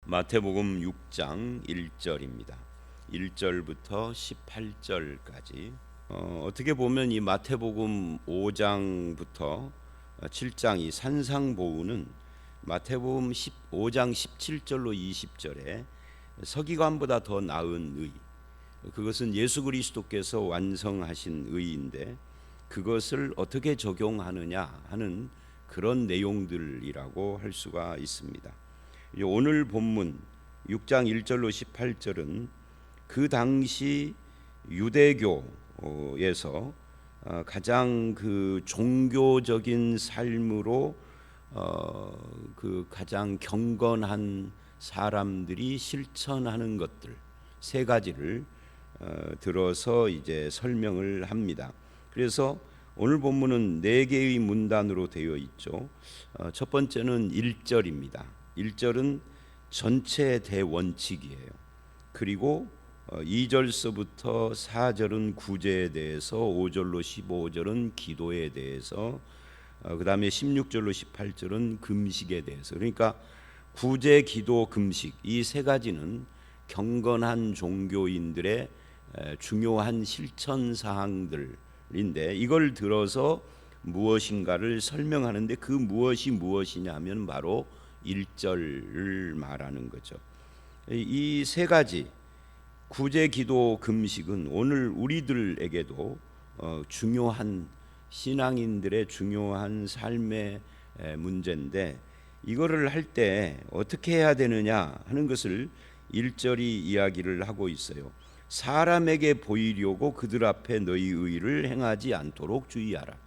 마태복음 6장 1절입니다. 1절부터 18절까지 어떻게 보면 이 마태복음 5장부터 7장 이 산상보훈은 마태복음 15장 17절로 20절에 서기관보다 더 나은 의, 그것은 예수 그리스도께서 완성하신 의인데 그것을 어떻게 적용하느냐 하는 그런 내용들이라고 할 수가 있습니다. 오늘 본문 6장 1절로 18절은 그 당시 유대교에서 가장 그 종교적인 삶으로 그 가장 경건한 사람들이 실천하는 것들 세 가지를 들어서 이제 설명을 합니다. 그래서 오늘 본문은 네 개의 문단으로 되어 있죠. 첫 번째는 1절입니다. 1절은 전체 대원칙이에요. 그리고 2절서부터 4절은 구제에 대해서, 5절로 15절은 기도에 대해서, 그 다음에 16절로 18절은 금식에 대해서. 그러니까 구제, 기도, 금식 이 세 가지는 경건한 종교인들의 중요한 실천 사항들인데 이걸 들어서 무엇인가를 설명하는데 그 무엇이 무엇이냐 하면 바로 1절을 말하는 거죠. 이 세 가지 구제, 기도, 금식은 오늘 우리들에게도 중요한 신앙인들의 중요한 삶의 문제인데 이거를 할 때 어떻게 해야 되느냐 하는 것을 1절이 이야기를 하고 있어요. 사람에게 보이려고 그들 앞에 너희 의를 행하지 않도록 주의하라.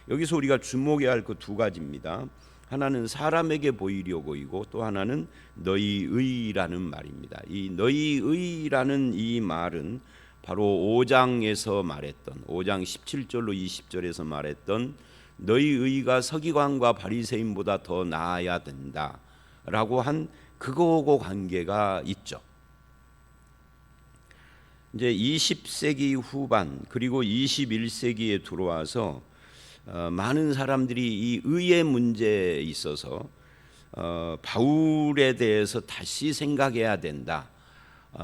여기서 우리가 주목해야 할 그 두 가지입니다. 하나는 사람에게 보이려고이고 또 하나는 너희의라는 말입니다. 이 너희의라는 이 말은 바로 5장에서 말했던 5장 17절로 20절에서 말했던 너희의가 서기관과 바리새인보다 더 나아야 된다라고 한 그거하고 관계가 있죠. 이제 20세기 후반 그리고 21세기에 들어와서 많은 사람들이 이 의의 문제에 있어서 바울에 대해서 다시 생각해야 된다.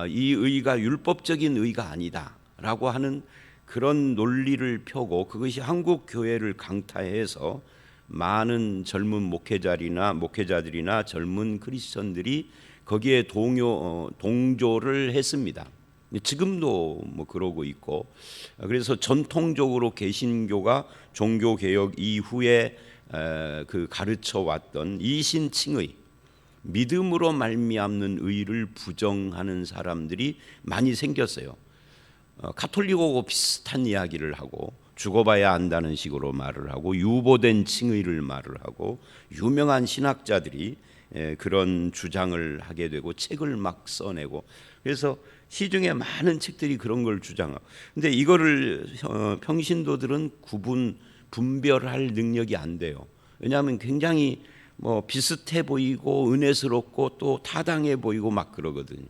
이 의가 율법적인 의가 아니다라고 하는 그런 논리를 펴고 그것이 한국 교회를 강타해서 많은 젊은 목회자들이나 젊은 크리스천들이 거기에 동조를 했습니다. 지금도 뭐 그러고 있고, 그래서 전통적으로 개신교가 종교개혁 이후에 그 가르쳐 왔던 이신칭의 믿음으로 말미암는 의를 부정하는 사람들이 많이 생겼어요. 가톨릭하고 비슷한 이야기를 하고 죽어봐야 안다는 식으로 말을 하고 유보된 칭의를 말을 하고 유명한 신학자들이 그런 주장을 하게 되고 책을 막 써내고 그래서 시중에 많은 책들이 그런 걸 주장하고 근데 이거를 평신도들은 분별할 능력이 안 돼요. 왜냐하면 굉장히 뭐 비슷해 보이고 은혜스럽고 또 타당해 보이고 막 그러거든요.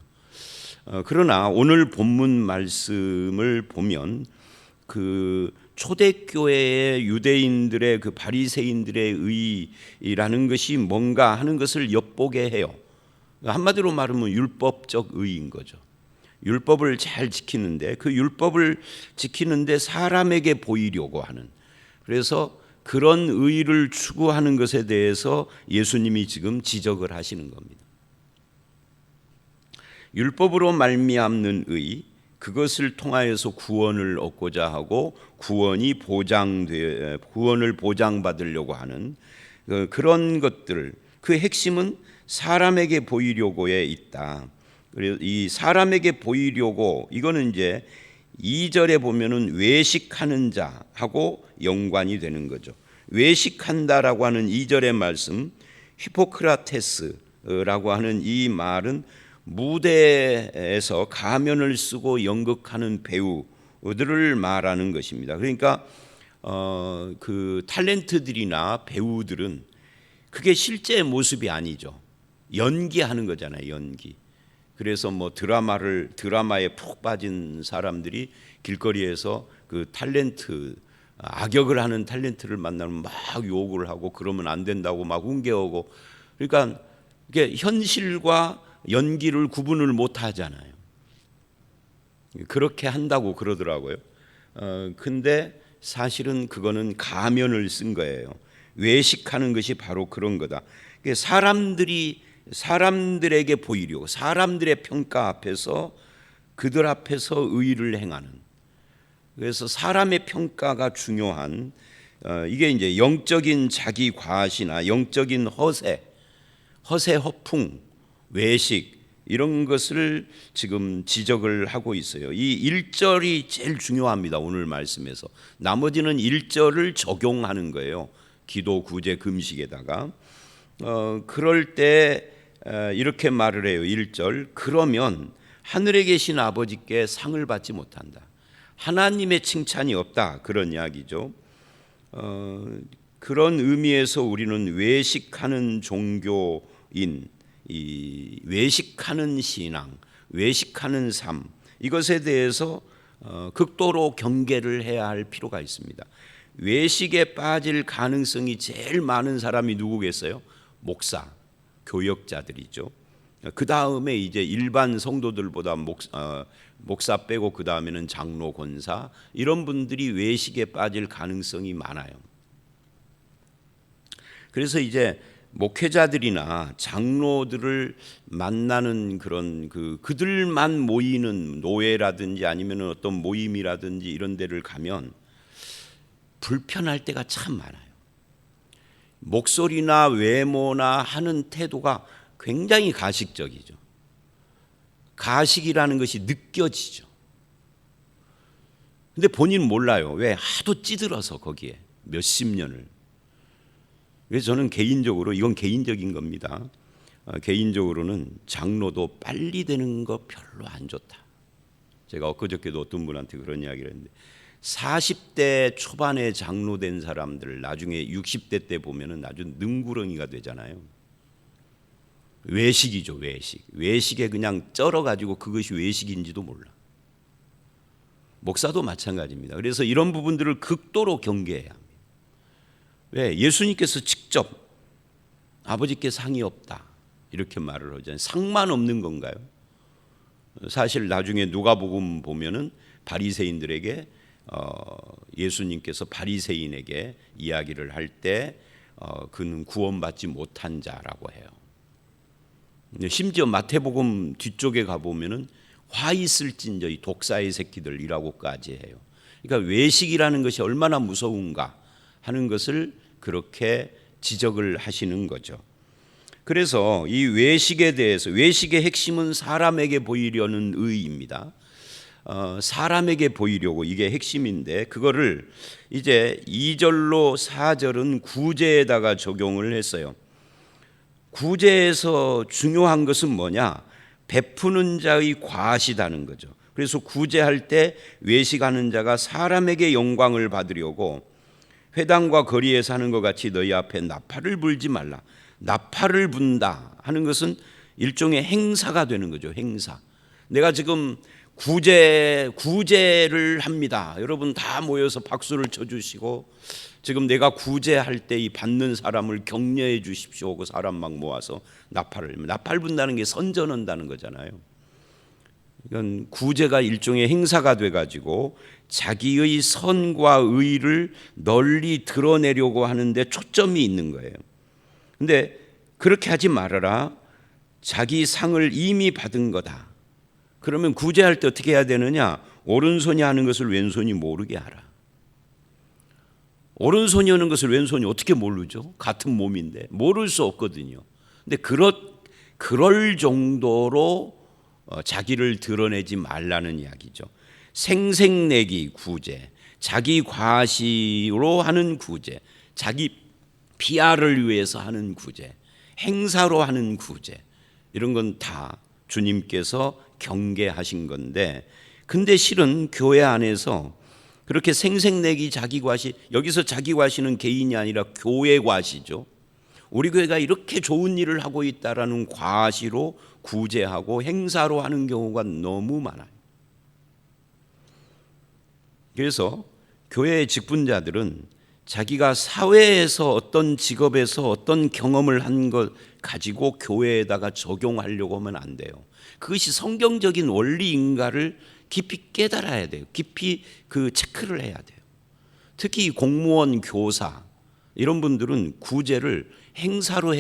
그러나 오늘 본문 말씀을 보면 그 초대교회의 유대인들의 그 바리새인들의 의라는 것이 뭔가 하는 것을 엿보게 해요. 한마디로 말하면 율법적 의인 거죠. 율법을 잘 지키는데 그 율법을 지키는데 사람에게 보이려고 하는, 그래서 그런 의를 추구하는 것에 대해서 예수님이 지금 지적을 하시는 겁니다. 율법으로 말미암는 의, 그것을 통하여서 구원을 얻고자 하고 구원을 보장받으려고 하는 그런 것들, 그 핵심은 사람에게 보이려고에 있다. 그래서 이 사람에게 보이려고 이거는 이제 2절에 보면은 외식하는 자하고 연관이 되는 거죠. 외식한다라고 하는 2절의 말씀, 히포크라테스라고 하는 이 말은 무대에서 가면을 쓰고 연극하는 배우들을 말하는 것입니다. 그러니까 그 탤런트들이나 배우들은 그게 실제 모습이 아니죠. 연기하는 거잖아요. 연기. 그래서 뭐 드라마에 푹 빠진 사람들이 길거리에서 그 탤런트 악역을 하는 탤런트를 만나면 막 욕을 하고 그러면 안 된다고 막 훈계하고, 그러니까 이게 현실과 연기를 구분을 못 하잖아요. 그렇게 한다고 그러더라고요. 근데 사실은 그거는 가면을 쓴 거예요. 외식하는 것이 바로 그런 거다. 사람들에게 보이려고, 사람들의 평가 앞에서, 그들 앞에서 의를 행하는, 그래서 사람의 평가가 중요한, 이게 이제 영적인 자기 과시나 영적인 허세, 허풍, 외식, 이런 것을 지금 지적을 하고 있어요. 이 1절이 제일 중요합니다. 오늘 말씀에서. 나머지는 1절을 적용하는 거예요. 기도, 구제, 금식에다가. 그럴 때 이렇게 말을 해요. 1절. 그러면 하늘에 계신 아버지께 상을 받지 못한다. 하나님의 칭찬이 없다. 그런 이야기죠. 그런 의미에서 우리는 외식하는 종교인, 이 외식하는 신앙, 외식하는 삶, 이것에 대해서 극도로 경계를 해야 할 필요가 있습니다. 외식에 빠질 가능성이 제일 많은 사람이 누구겠어요? 목사, 교역자들이죠. 그 다음에 이제 일반 성도들보다 목사 빼고 그 다음에는 장로, 권사, 이런 분들이 외식에 빠질 가능성이 많아요. 그래서 이제 목회자들이나 장로들을 만나는 그런 그들만 모이는 노회라든지 아니면 어떤 모임이라든지 이런 데를 가면 불편할 때가 참 많아요. 목소리나 외모나 하는 태도가 굉장히 가식적이죠. 가식이라는 것이 느껴지죠. 근데 본인은 몰라요. 왜? 하도 찌들어서 거기에 몇십 년을. 그래서 저는 개인적으로, 이건 개인적인 겁니다. 개인적으로는 장로도 빨리 되는 거 별로 안 좋다. 제가 엊그저께도 어떤 분한테 그런 이야기를 했는데 40대 초반에 장로 된 사람들 나중에 60대 때 보면은 아주 능구렁이가 되잖아요. 외식이죠, 외식. 외식에 그냥 쩔어가지고 그것이 외식인지도 몰라. 목사도 마찬가지입니다. 그래서 이런 부분들을 극도로 경계해야 합니다. 왜? 예수님께서 직접 아버지께 상이 없다 이렇게 말을 하잖아요. 상만 없는 건가요? 사실 나중에 누가복음 보면은 바리새인들에게 예수님께서 바리새인에게 이야기를 할 때 그는 구원받지 못한 자라고 해요. 심지어 마태복음 뒤쪽에 가보면은 화 있을진저 이 독사의 새끼들이라고까지 해요. 그러니까 외식이라는 것이 얼마나 무서운가 하는 것을 그렇게 지적을 하시는 거죠. 그래서 이 외식에 대해서, 외식의 핵심은 사람에게 보이려는 의입니다. 사람에게 보이려고, 이게 핵심인데 그거를 이제 2절로 4절은 구제에다가 적용을 했어요. 구제에서 중요한 것은 뭐냐? 베푸는 자의 과시다는 거죠. 그래서 구제할 때 외식하는 자가 사람에게 영광을 받으려고 회당과 거리에서 하는 것 같이 너희 앞에 나팔을 불지 말라. 나팔을 분다 하는 것은 일종의 행사가 되는 거죠. 행사. 내가 지금 구제를 합니다. 여러분 다 모여서 박수를 쳐주시고 지금 내가 구제할 때 이 받는 사람을 격려해 주십시오. 그 사람 막 모아서 나팔 분다는 게 선전한다는 거잖아요. 이건 구제가 일종의 행사가 돼가지고 자기의 선과 의를 널리 드러내려고 하는데 초점이 있는 거예요. 근데 그렇게 하지 말아라. 자기 상을 이미 받은 거다. 그러면 구제할 때 어떻게 해야 되느냐? 오른손이 하는 것을 왼손이 모르게 하라. 오른손이 하는 것을 왼손이 어떻게 모르죠? 같은 몸인데 모를 수 없거든요. 근데 그럴 정도로 자기를 드러내지 말라는 이야기죠. 생색내기 구제, 자기 과시로 하는 구제, 자기 PR을 위해서 하는 구제, 행사로 하는 구제, 이런 건 다 주님께서 경계하신 건데, 근데 실은 교회 안에서 그렇게 생색내기 자기 과시, 여기서 자기 과시는 개인이 아니라 교회 과시죠. 우리 교회가 이렇게 좋은 일을 하고 있다라는 과시로 구제하고 행사로 하는 경우가 너무 많아요. 그래서 교회의 직분자들은 자기가 사회에서 어떤 직업에서 어떤 경험을 한 것 가지고 교회에다가 적용하려고 하면 안 돼요. 그것이 성경적인 원리인가를 깊이 깨달아야 돼요. 깊이 그 체크를 해야 돼요. 특히 공무원, 교사 이런 분들은 구제를 행사로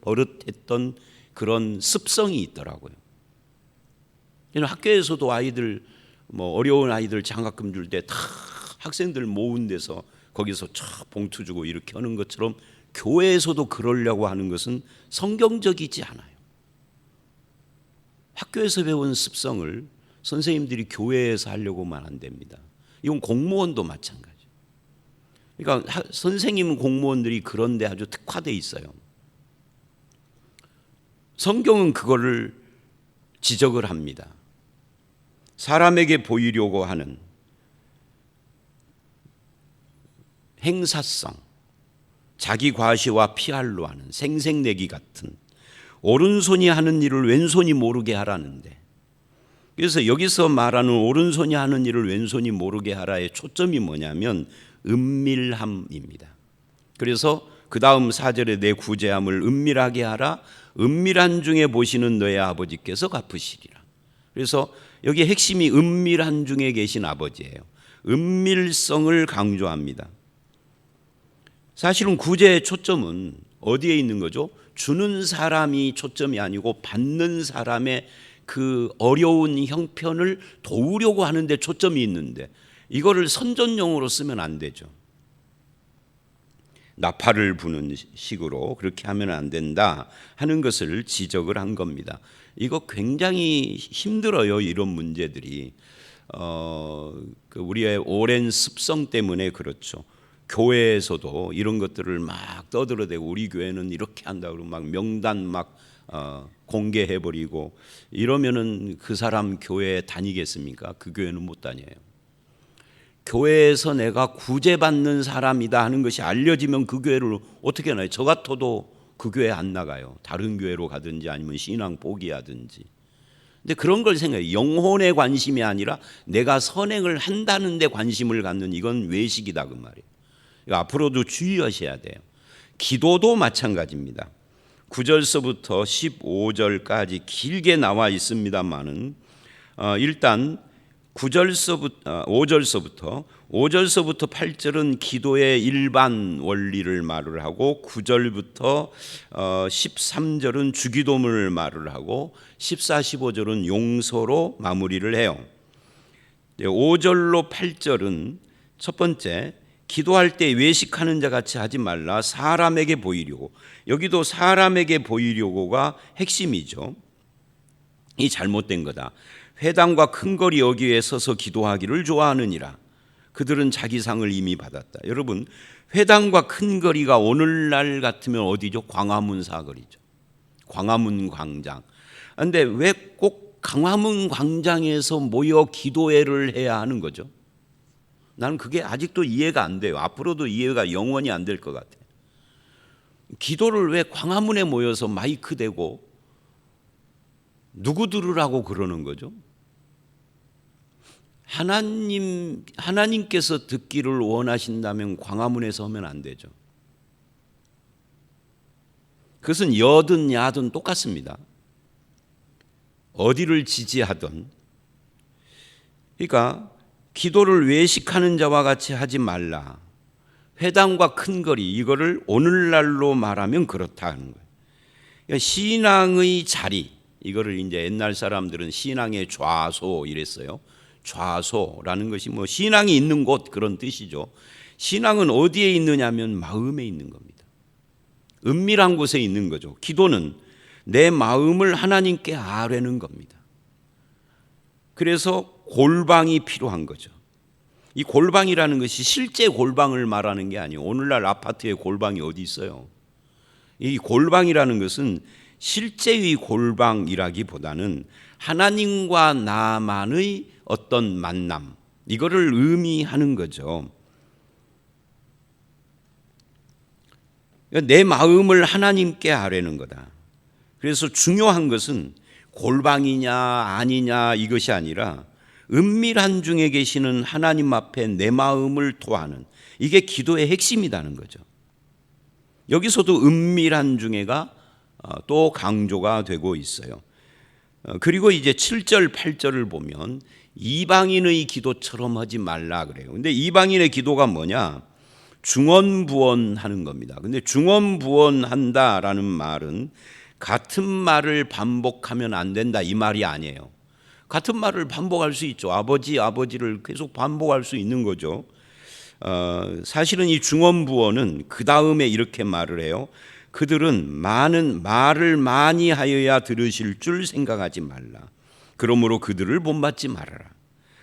버릇했던 그런 습성이 있더라고요. 학교에서도 아이들 어려운 아이들 장학금 줄 때 다 학생들 모은 데서 거기서 쫙 봉투 주고 이렇게 하는 것처럼 교회에서도 그러려고 하는 것은 성경적이지 않아요. 학교에서 배운 습성을 선생님들이 교회에서 하려고 하면 안 됩니다. 이건 공무원도 마찬가지. 그러니까 선생님 공무원들이 그런 데 아주 특화되어 있어요. 성경은 그거를 지적을 합니다. 사람에게 보이려고 하는 행사성, 자기 과시와 피할로 하는 생색내기 같은 오른손이 하는 일을 왼손이 모르게 하라는데, 그래서 여기서 말하는 오른손이 하는 일을 왼손이 모르게 하라의 초점이 뭐냐면 은밀함입니다. 그래서 그 다음 4절에 내 구제함을 은밀하게 하라. 은밀한 중에 보시는 너의 아버지께서 갚으시리라. 그래서 여기 핵심이 은밀한 중에 계신 아버지예요. 은밀성을 강조합니다. 사실은 구제의 초점은 어디에 있는 거죠? 주는 사람이 초점이 아니고 받는 사람의 그 어려운 형편을 도우려고 하는데 초점이 있는데, 이거를 선전용으로 쓰면 안 되죠. 나팔을 부는 식으로 그렇게 하면 안 된다 하는 것을 지적을 한 겁니다. 이거 굉장히 힘들어요. 이런 문제들이 우리의 오랜 습성 때문에 그렇죠. 교회에서도 이런 것들을 막 떠들어대고 우리 교회는 이렇게 한다 그러고 막 명단 막 공개해버리고 이러면은 그 사람 교회에 다니겠습니까? 그 교회는 못 다녀요. 교회에서 내가 구제받는 사람이다 하는 것이 알려지면 그 교회를 어떻게 나요? 저 같아도 그 교회 안 나가요. 다른 교회로 가든지 아니면 신앙 포기하든지. 근데 그런 걸 생각해요. 영혼에 관심이 아니라 내가 선행을 한다는 데 관심을 갖는, 이건 외식이다 그 말이에요. 앞으로도 주의하셔야 돼요. 기도도 마찬가지입니다. 9절서부터 15절까지 길게 나와 있습니다만은 일단 5절서부터 8절은 기도의 일반 원리를 말을 하고 9절부터 13절은 주기도문을 말을 하고 14, 15절은 용서로 마무리를 해요. 5절로 8절은 첫 번째, 기도할 때 외식하는 자 같이 하지 말라. 사람에게 보이려고. 여기도 사람에게 보이려고가 핵심이죠. 이 잘못된 거다. 회당과 큰 거리 여기에 서서 기도하기를 좋아하느니라. 그들은 자기 상을 이미 받았다. 여러분, 회당과 큰 거리가 오늘날 같으면 어디죠? 광화문 사거리죠. 광화문 광장. 그런데 왜 꼭 광화문 광장에서 모여 기도회를 해야 하는 거죠? 나는 그게 아직도 이해가 안 돼요. 앞으로도 이해가 영원히 안 될 것 같아요. 기도를 왜 광화문에 모여서 마이크 대고 누구 들으라고 그러는 거죠? 하나님께서 듣기를 원하신다면 광화문에서 하면 안 되죠. 그것은 여든 야든 똑같습니다. 어디를 지지하든. 그러니까 기도를 외식하는 자와 같이 하지 말라. 회당과 큰 거리, 이거를 오늘날로 말하면 그렇다는 거예요. 그러니까 신앙의 자리, 이거를 이제 옛날 사람들은 신앙의 좌소 이랬어요. 좌소라는 것이 뭐 신앙이 있는 곳 그런 뜻이죠. 신앙은 어디에 있느냐면 마음에 있는 겁니다. 은밀한 곳에 있는 거죠. 기도는 내 마음을 하나님께 아뢰는 겁니다. 그래서 골방이 필요한 거죠. 이 골방이라는 것이 실제 골방을 말하는 게 아니에요. 오늘날 아파트에 골방이 어디 있어요? 이 골방이라는 것은 실제의 골방이라기보다는 하나님과 나만의 어떤 만남, 이거를 의미하는 거죠. 내 마음을 하나님께 아뢰는 거다. 그래서 중요한 것은 골방이냐 아니냐 이것이 아니라 은밀한 중에 계시는 하나님 앞에 내 마음을 토하는, 이게 기도의 핵심이라는 거죠. 여기서도 은밀한 중에가 또 강조가 되고 있어요. 그리고 이제 7절, 8절을 보면 이방인의 기도처럼 하지 말라 그래요. 근데 이방인의 기도가 뭐냐? 중언부언하는 겁니다. 근데 중언부언한다라는 말은 같은 말을 반복하면 안 된다 이 말이 아니에요. 같은 말을 반복할 수 있죠. 아버지를 계속 반복할 수 있는 거죠. 사실은 이 중언부언은 그 다음에 이렇게 말을 해요. 그들은 말을 많이 하여야 들으실 줄 생각하지 말라. 그러므로 그들을 본받지 말아라.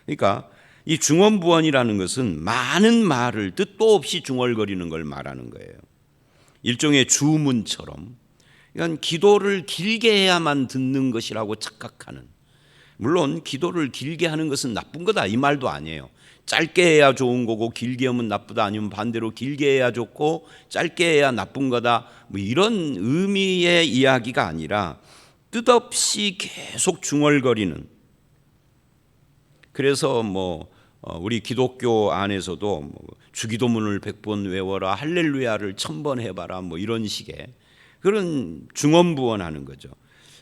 그러니까 이 중언부언이라는 것은 많은 말을 뜻도 없이 중얼거리는 걸 말하는 거예요. 일종의 주문처럼. 그러니까 기도를 길게 해야만 듣는 것이라고 착각하는. 물론 기도를 길게 하는 것은 나쁜 거다 이 말도 아니에요. 짧게 해야 좋은 거고 길게 하면 나쁘다, 아니면 반대로 길게 해야 좋고 짧게 해야 나쁜 거다, 뭐 이런 의미의 이야기가 아니라 뜻없이 계속 중얼거리는. 그래서 우리 기독교 안에서도 주기도문을 100번 외워라, 할렐루야를 1000번 해봐라, 이런 식의 그런 중언부언하는 거죠.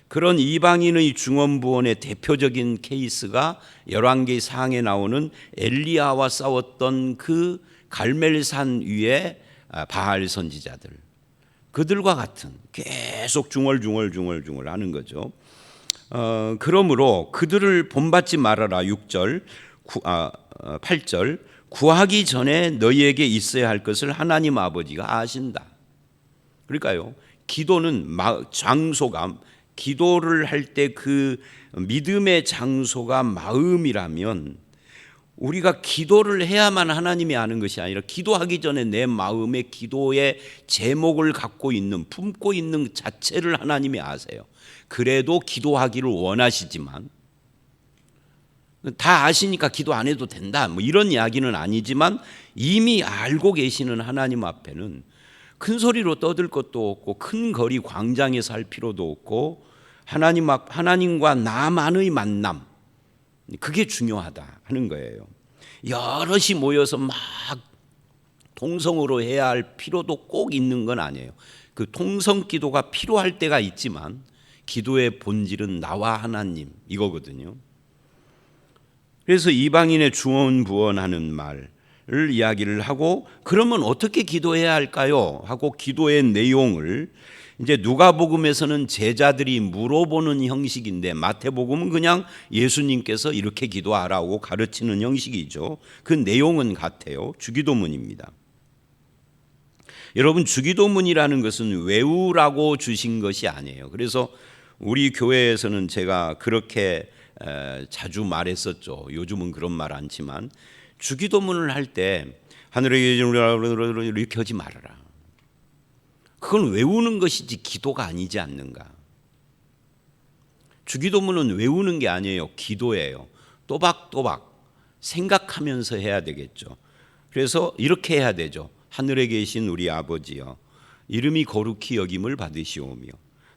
그런 이방인의 중언부언의 대표적인 케이스가 열왕기 상에 나오는 엘리야와 싸웠던 그 갈멜산 위에 바알 선지자들, 그들과 같은 계속 중얼 하는 거죠. 그러므로 그들을 본받지 말아라. 6절, 8절, 구하기 전에 너희에게 있어야 할 것을 하나님 아버지가 아신다. 그러니까요, 기도는 장소가, 기도를 할 때 그 믿음의 장소가 마음이라면 우리가 기도를 해야만 하나님이 아는 것이 아니라 기도하기 전에 내 마음에 기도의 제목을 품고 있는 자체를 하나님이 아세요. 그래도 기도하기를 원하시지만, 다 아시니까 기도 안 해도 된다 이런 이야기는 아니지만, 이미 알고 계시는 하나님 앞에는 큰 소리로 떠들 것도 없고 큰 거리 광장에서 할 필요도 없고, 하나님과 나만의 만남, 그게 중요하다 하는 거예요. 여럿이 모여서 막 통성으로 해야 할 필요도 꼭 있는 건 아니에요. 그 통성 기도가 필요할 때가 있지만 기도의 본질은 나와 하나님 이거거든요. 그래서 이방인의 중언부언하는 말을 이야기를 하고, 그러면 어떻게 기도해야 할까요? 하고 기도의 내용을 이제 누가복음에서는 제자들이 물어보는 형식인데, 마태복음은 그냥 예수님께서 이렇게 기도하라고 가르치는 형식이죠. 그 내용은 같아요. 주기도문입니다. 여러분, 주기도문이라는 것은 외우라고 주신 것이 아니에요. 그래서 우리 교회에서는 제가 그렇게 자주 말했었죠. 요즘은 그런 말 않지만, 주기도문을 할 때 하늘에 계신 우리 아버지 이렇게 하지 말아라. 그건 외우는 것이지 기도가 아니지 않는가. 주기도문은 외우는 게 아니에요. 기도예요. 또박또박 생각하면서 해야 되겠죠. 그래서 이렇게 해야 되죠. 하늘에 계신 우리 아버지여, 이름이 거룩히 여김을 받으시오며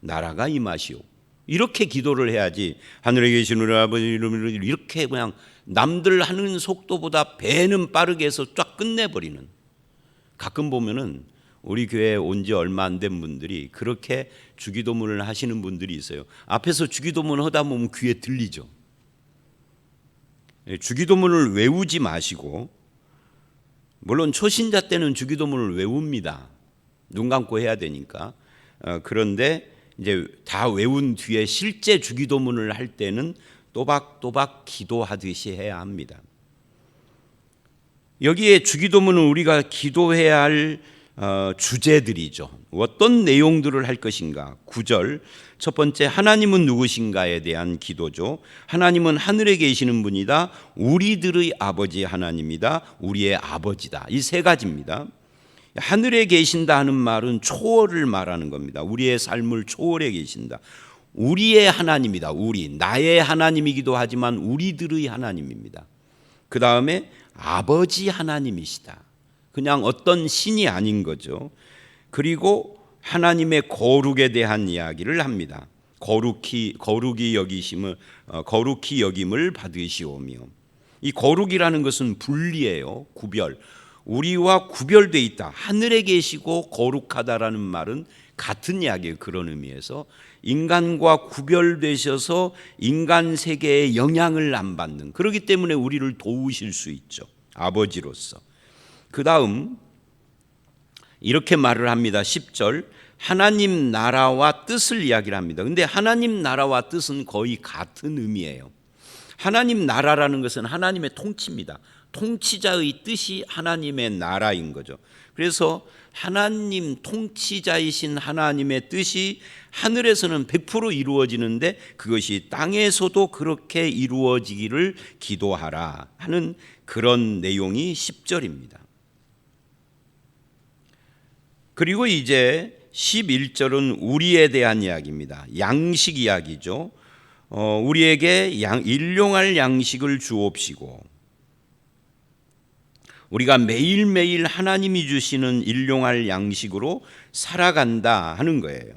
나라가 임하시오. 이렇게 기도를 해야지, 하늘에 계신 우리 아버지 이름을 이렇게 그냥 남들 하는 속도보다 배는 빠르게 해서 쫙 끝내버리는. 가끔 보면은 우리 교회에 온 지 얼마 안 된 분들이 그렇게 주기도문을 하시는 분들이 있어요. 앞에서 주기도문 하다 보면 귀에 들리죠. 주기도문을 외우지 마시고, 물론 초신자 때는 주기도문을 외웁니다. 눈 감고 해야 되니까. 그런데 이제 다 외운 뒤에 실제 주기도문을 할 때는 또박또박 기도하듯이 해야 합니다. 여기에 주기도문은 우리가 기도해야 할 주제들이죠. 어떤 내용들을 할 것인가. 9절, 첫 번째, 하나님은 누구신가에 대한 기도죠. 하나님은 하늘에 계시는 분이다. 우리들의 아버지 하나님이다. 우리의 아버지다. 이 세 가지입니다. 하늘에 계신다 하는 말은 초월을 말하는 겁니다. 우리의 삶을 초월해 계신다. 우리의 하나님이다. 나의 하나님이기도 하지만 우리들의 하나님입니다. 그 다음에 아버지 하나님이시다. 그냥 어떤 신이 아닌 거죠. 그리고 하나님의 거룩에 대한 이야기를 합니다. 거룩히 여김을 받으시오며. 이 거룩이라는 것은 분리예요. 구별. 우리와 구별돼 있다. 하늘에 계시고 거룩하다라는 말은 같은 이야기예요. 그런 의미에서 인간과 구별되셔서 인간 세계에 영향을 안 받는, 그렇기 때문에 우리를 도우실 수 있죠. 아버지로서. 그 다음 이렇게 말을 합니다. 10절, 하나님 나라와 뜻을 이야기를 합니다. 근데 하나님 나라와 뜻은 거의 같은 의미예요. 하나님 나라라는 것은 하나님의 통치입니다. 통치자의 뜻이 하나님의 나라인 거죠. 그래서 하나님, 통치자이신 하나님의 뜻이 하늘에서는 100% 이루어지는데 그것이 땅에서도 그렇게 이루어지기를 기도하라 하는 그런 내용이 10절입니다. 그리고 이제 11절은 우리에 대한 이야기입니다. 양식 이야기죠. 우리에게 일용할 양식을 주옵시고, 우리가 매일매일 하나님이 주시는 일용할 양식으로 살아간다 하는 거예요.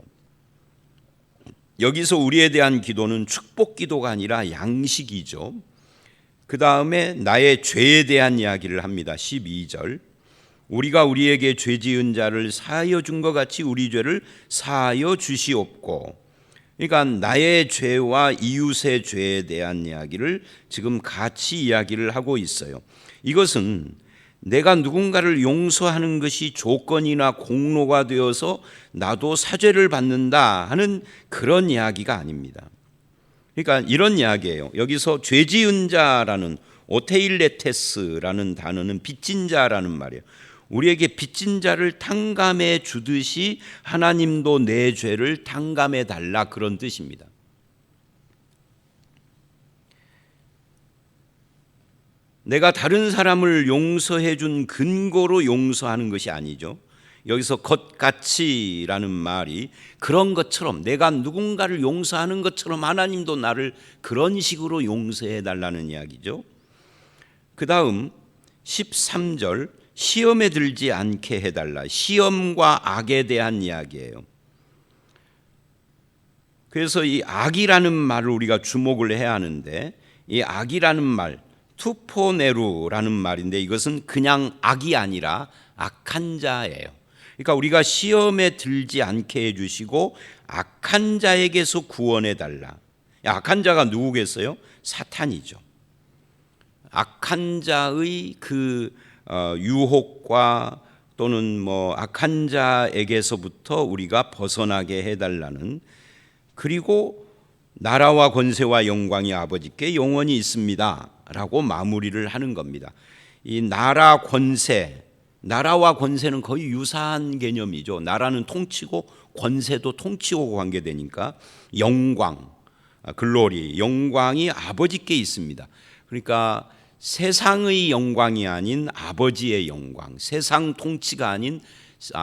여기서 우리에 대한 기도는 축복 기도가 아니라 양식이죠. 그 다음에 나의 죄에 대한 이야기를 합니다. 12절, 우리가 우리에게 죄 지은 자를 사하여 준 것 같이 우리 죄를 사하여 주시옵고, 그러니까 나의 죄와 이웃의 죄에 대한 이야기를 지금 같이 이야기를 하고 있어요. 이것은 내가 누군가를 용서하는 것이 조건이나 공로가 되어서 나도 사죄를 받는다 하는 그런 이야기가 아닙니다. 그러니까 이런 이야기예요. 여기서 죄 지은 자라는 오테일레테스라는 단어는 빚진 자라는 말이에요. 우리에게 빚진 자를 탕감해 주듯이 하나님도 내 죄를 탕감해 달라, 그런 뜻입니다. 내가 다른 사람을 용서해 준 근거로 용서하는 것이 아니죠. 여기서 것같이라는 말이 그런 것처럼, 내가 누군가를 용서하는 것처럼 하나님도 나를 그런 식으로 용서해 달라는 이야기죠. 그 다음 13절, 시험에 들지 않게 해달라. 시험과 악에 대한 이야기예요. 그래서 이 악이라는 말을 우리가 주목을 해야 하는데, 이 악이라는 말, 투포네루라는 말인데 이것은 그냥 악이 아니라 악한 자예요. 그러니까 우리가 시험에 들지 않게 해주시고 악한 자에게서 구원해 달라. 악한 자가 누구겠어요? 사탄이죠. 악한 자의 그 유혹과 또는 악한 자에게서부터 우리가 벗어나게 해달라는, 그리고 나라와 권세와 영광이 아버지께 영원히 있습니다 라고 마무리를 하는 겁니다. 이 나라 권세, 나라와 권세는 거의 유사한 개념이죠. 나라는 통치고 권세도 통치고 관계되니까 영광, 글로리, 영광이 아버지께 있습니다. 그러니까 세상의 영광이 아닌 아버지의 영광, 세상 통치가 아닌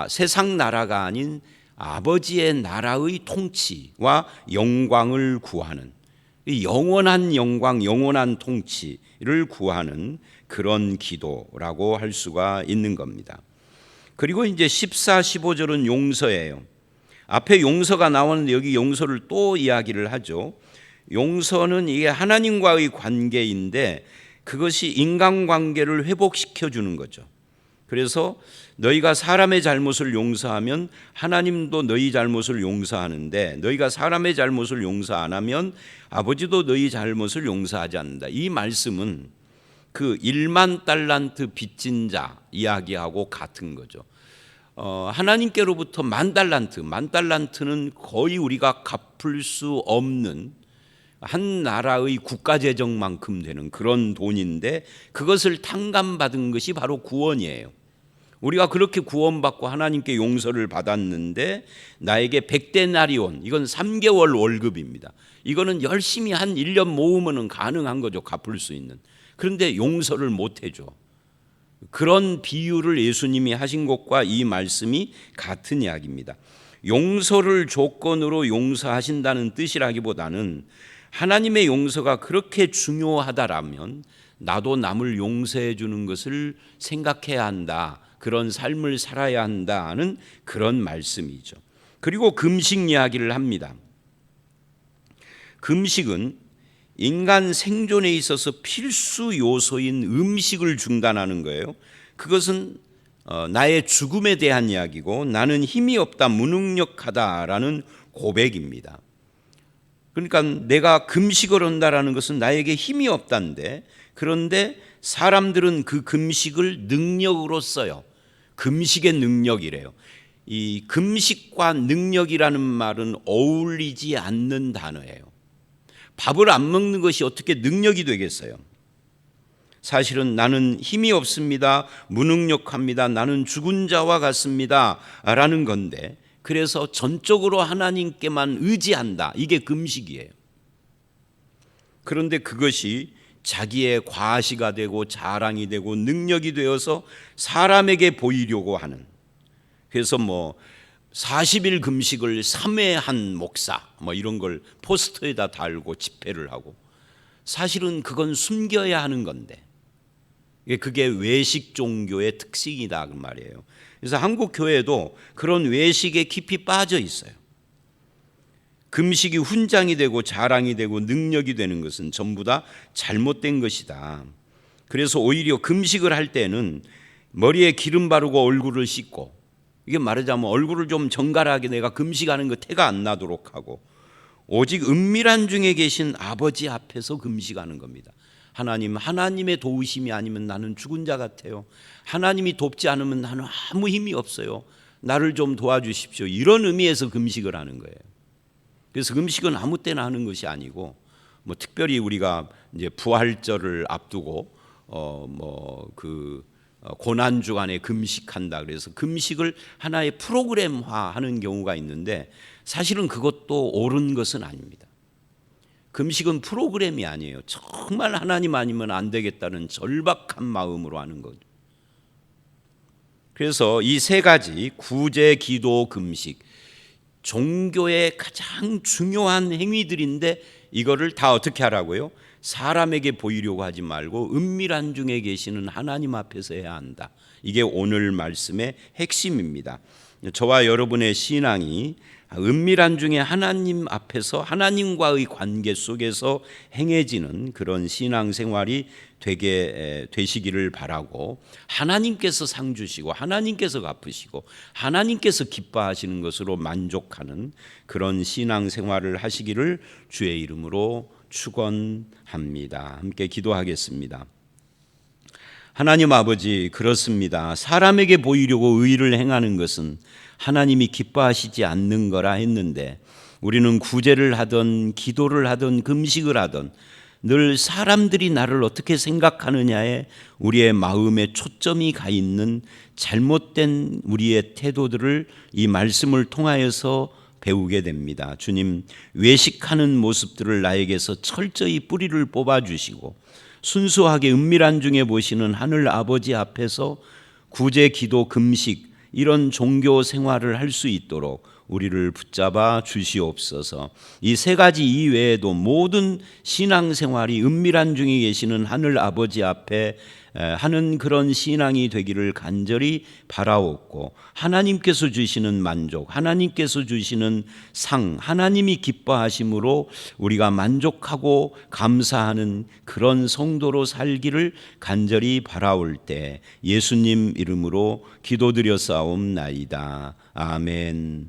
세상 나라가 아닌 아버지의 나라의 통치와 영광을 구하는, 영원한 영광, 영원한 통치를 구하는 그런 기도라고 할 수가 있는 겁니다. 그리고 이제 14, 15절은 용서예요. 앞에 용서가 나오는데 여기 용서를 또 이야기를 하죠. 용서는 이게 하나님과의 관계인데 그것이 인간관계를 회복시켜 주는 거죠. 그래서 너희가 사람의 잘못을 용서하면 하나님도 너희 잘못을 용서하는데, 너희가 사람의 잘못을 용서 안 하면 아버지도 너희 잘못을 용서하지 않는다. 이 말씀은 그 1만 달란트 빚진 자 이야기하고 같은 거죠. 하나님께로부터 만 달란트는 거의 우리가 갚을 수 없는 한 나라의 국가재정만큼 되는 그런 돈인데, 그것을 탕감받은 것이 바로 구원이에요. 우리가 그렇게 구원받고 하나님께 용서를 받았는데 나에게 100데나리온, 이건 3개월 월급입니다. 이거는 열심히 한 1년 모으면 가능한 거죠, 갚을 수 있는. 그런데 용서를 못 해줘. 그런 비유를 예수님이 하신 것과 이 말씀이 같은 이야기입니다. 용서를 조건으로 용서하신다는 뜻이라기보다는 하나님의 용서가 그렇게 중요하다라면 나도 남을 용서해 주는 것을 생각해야 한다, 그런 삶을 살아야 한다는 그런 말씀이죠. 그리고 금식 이야기를 합니다. 금식은 인간 생존에 있어서 필수 요소인 음식을 중단하는 거예요. 그것은 나의 죽음에 대한 이야기고 나는 힘이 없다, 무능력하다라는 고백입니다. 그러니까 내가 금식을 한다라는 것은 나에게 힘이 없다는데, 그런데 사람들은 그 금식을 능력으로 써요. 금식의 능력이래요. 이 금식과 능력이라는 말은 어울리지 않는 단어예요. 밥을 안 먹는 것이 어떻게 능력이 되겠어요? 사실은 나는 힘이 없습니다, 무능력합니다, 나는 죽은 자와 같습니다 라는 건데, 그래서 전적으로 하나님께만 의지한다, 이게 금식이에요. 그런데 그것이 자기의 과시가 되고 자랑이 되고 능력이 되어서 사람에게 보이려고 하는, 그래서 40일 금식을 3회 한 목사 이런 걸 포스터에다 달고 집회를 하고, 사실은 그건 숨겨야 하는 건데, 그게 외식 종교의 특징이다 그 말이에요. 그래서 한국 교회도 그런 외식에 깊이 빠져 있어요. 금식이 훈장이 되고 자랑이 되고 능력이 되는 것은 전부 다 잘못된 것이다. 그래서 오히려 금식을 할 때는 머리에 기름 바르고 얼굴을 씻고, 이게 말하자면 얼굴을 좀 정갈하게 내가 금식하는 거 태가 안 나도록 하고, 오직 은밀한 중에 계신 아버지 앞에서 금식하는 겁니다. 하나님의 도우심이 아니면 나는 죽은 자 같아요. 하나님이 돕지 않으면 나는 아무 힘이 없어요. 나를 좀 도와주십시오. 이런 의미에서 금식을 하는 거예요. 그래서 금식은 아무 때나 하는 것이 아니고, 특별히 우리가 이제 부활절을 앞두고 고난 주간에 금식한다 그래서 금식을 하나의 프로그램화하는 경우가 있는데, 사실은 그것도 옳은 것은 아닙니다. 금식은 프로그램이 아니에요. 정말 하나님 아니면 안 되겠다는 절박한 마음으로 하는 거죠. 그래서 이 세 가지 구제, 기도, 금식, 종교의 가장 중요한 행위들인데, 이거를 다 어떻게 하라고요? 사람에게 보이려고 하지 말고 은밀한 중에 계시는 하나님 앞에서 해야 한다. 이게 오늘 말씀의 핵심입니다. 저와 여러분의 신앙이 은밀한 중에 하나님 앞에서 하나님과의 관계 속에서 행해지는 그런 신앙생활이 되시기를 바라고, 하나님께서 상 주시고 하나님께서 갚으시고 하나님께서 기뻐하시는 것으로 만족하는 그런 신앙생활을 하시기를 주의 이름으로 축원합니다. 함께 기도하겠습니다. 하나님 아버지, 그렇습니다. 사람에게 보이려고 의를 행하는 것은 하나님이 기뻐하시지 않는 거라 했는데, 우리는 구제를 하든 기도를 하든 금식을 하든 늘 사람들이 나를 어떻게 생각하느냐에 우리의 마음에 초점이 가 있는 잘못된 우리의 태도들을 이 말씀을 통하여서 배우게 됩니다. 주님, 외식하는 모습들을 나에게서 철저히 뿌리를 뽑아주시고, 순수하게 은밀한 중에 보시는 하늘 아버지 앞에서 구제, 기도, 금식, 이런 종교 생활을 할 수 있도록 우리를 붙잡아 주시옵소서. 이 세 가지 이외에도 모든 신앙생활이 은밀한 중에 계시는 하늘 아버지 앞에 하는 그런 신앙이 되기를 간절히 바라옵고, 하나님께서 주시는 만족, 하나님께서 주시는 상, 하나님이 기뻐하심으로 우리가 만족하고 감사하는 그런 성도로 살기를 간절히 바라올 때 예수님 이름으로 기도드렸사옵나이다. 아멘.